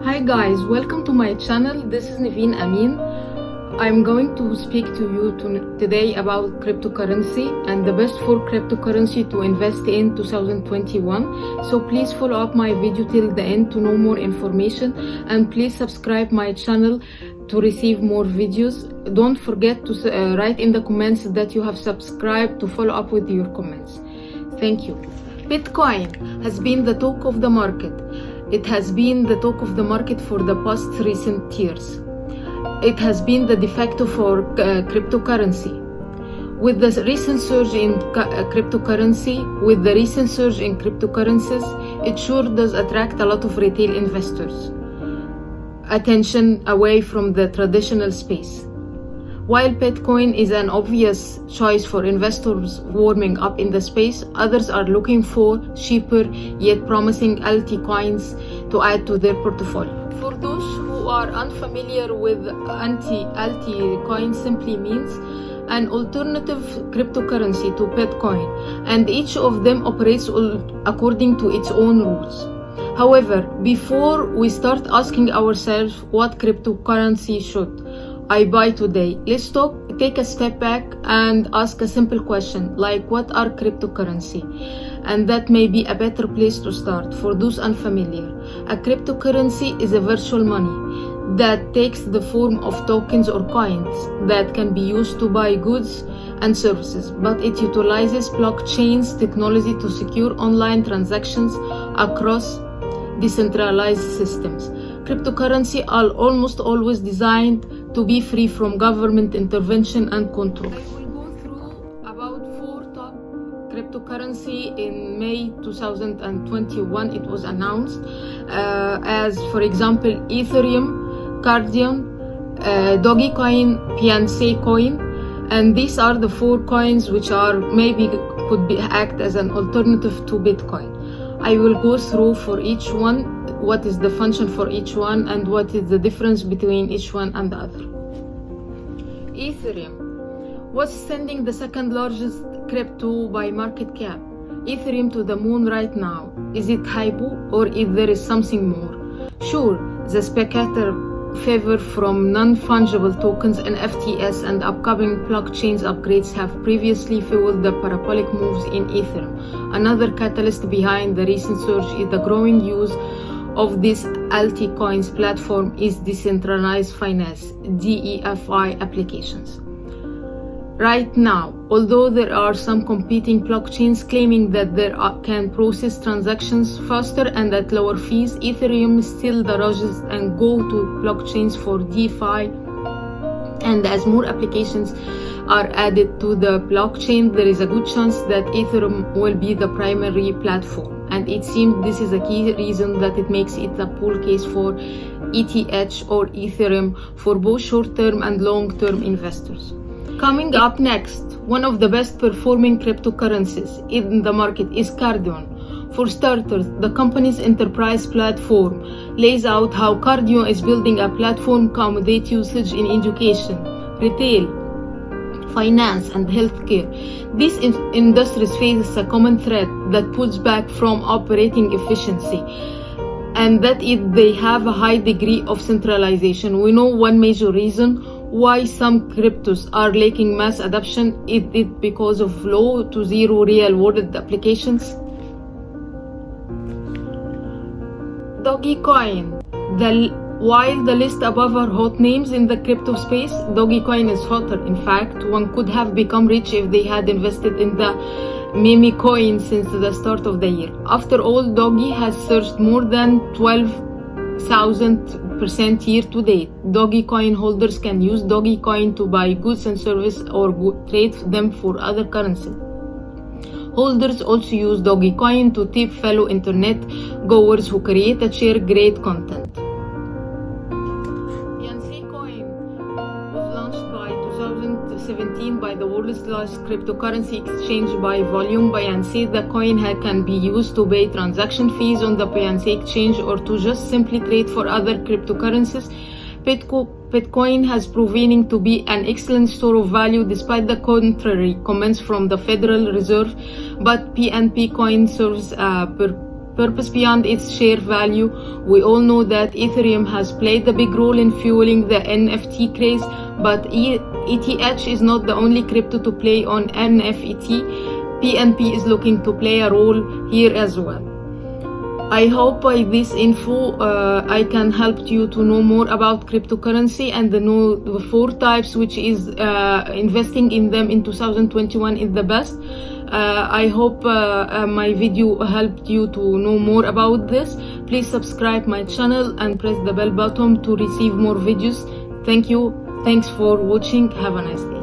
Hi guys, welcome to my channel. This is Naveen Amin. I'm going to speak to you today about cryptocurrency and the best for cryptocurrency to invest in 2021. So please follow up my video till the end to know more information, and please subscribe my channel to receive more videos. Don't forget to write in the comments that you have subscribed to follow up with your comments. Thank you. Bitcoin has been the talk of the market. It has been the talk of the market for the past recent years. It has been the de facto for cryptocurrency. With the recent surge in cryptocurrencies, it sure does attract a lot of retail investors' attention away from the traditional space. While Bitcoin is an obvious choice for investors warming up in the space, others are looking for cheaper yet promising altcoins to add to their portfolio. For those who are unfamiliar with altcoin, simply means an alternative cryptocurrency to Bitcoin, and each of them operates according to its own rules. However, before we start asking ourselves what cryptocurrency should I buy today, let's take a step back and ask a simple question like, what are cryptocurrency? And that may be a better place to start for those unfamiliar. A cryptocurrency is a virtual money that takes the form of tokens or coins that can be used to buy goods and services, but it utilizes blockchain's technology to secure online transactions across decentralized systems. Cryptocurrency are almost always designed to be free from government intervention and control. I will go through about 4 top cryptocurrency in May 2021. It was announced as, for example, Ethereum, Cardano, Doggy Coin, Coin, and these are the 4 coins which are act as an alternative to Bitcoin. I will go through for each one what is the function for each one and what is the difference between each one and the other. Ethereum. What's sending the second largest crypto by market cap? Ethereum to the moon right now. Is it hypo or is there something more? Sure, the speculative favor from non-fungible tokens, NFTs, and upcoming blockchain upgrades have previously fueled the parabolic moves in Ethereum. Another catalyst behind the recent surge is the growing use of this altcoins platform is decentralized finance (DeFi) applications. Right now, although there are some competing blockchains claiming that they can process transactions faster and at lower fees, Ethereum is still the largest and go-to blockchains for DeFi. And as more applications are added to the blockchain, there is a good chance that Ethereum will be the primary platform. And it seems this is a key reason that it makes it a pull case for ETH or Ethereum for both short-term and long-term investors. Coming up next, one of the best performing cryptocurrencies in the market is Cardano. For starters, the company's enterprise platform lays out how Cardano is building a platform to accommodate usage in education, retail, finance, and healthcare. These industries face a common threat that pulls back from operating efficiency, and that they have a high degree of centralization. We know one major reason why some cryptos are lacking mass adoption is because of low to zero real-world applications. Doggy Coin. While the list above are hot names in the crypto space, Doggy Coin is hotter. In fact, one could have become rich if they had invested in the meme coin since the start of the year. After all, Doggy has surged more than 12,000% year to date. Doggy Coin holders can use Doggy Coin to buy goods and services or trade them for other currency. Holders also use Doggy Coin to tip fellow internet goers who create and share great content. By the world's largest cryptocurrency exchange by volume, Binance. The coin can be used to pay transaction fees on the Binance exchange or to just simply trade for other cryptocurrencies. Bitcoin has proven to be an excellent store of value despite the contrary comments from the Federal Reserve, but PNP coin serves a purpose beyond its sheer value. We all know that Ethereum has played a big role in fueling the NFT craze, but ETH is not the only crypto to play on NFT. PNP is looking to play a role here as well. I hope by this info I can help you to know more about cryptocurrency and know the 4 types, which is investing in them in 2021 is the best. I hope my video helped you to know more about this. Please subscribe my channel and press the bell button to receive more videos. Thank you. Thanks for watching. Have a nice day.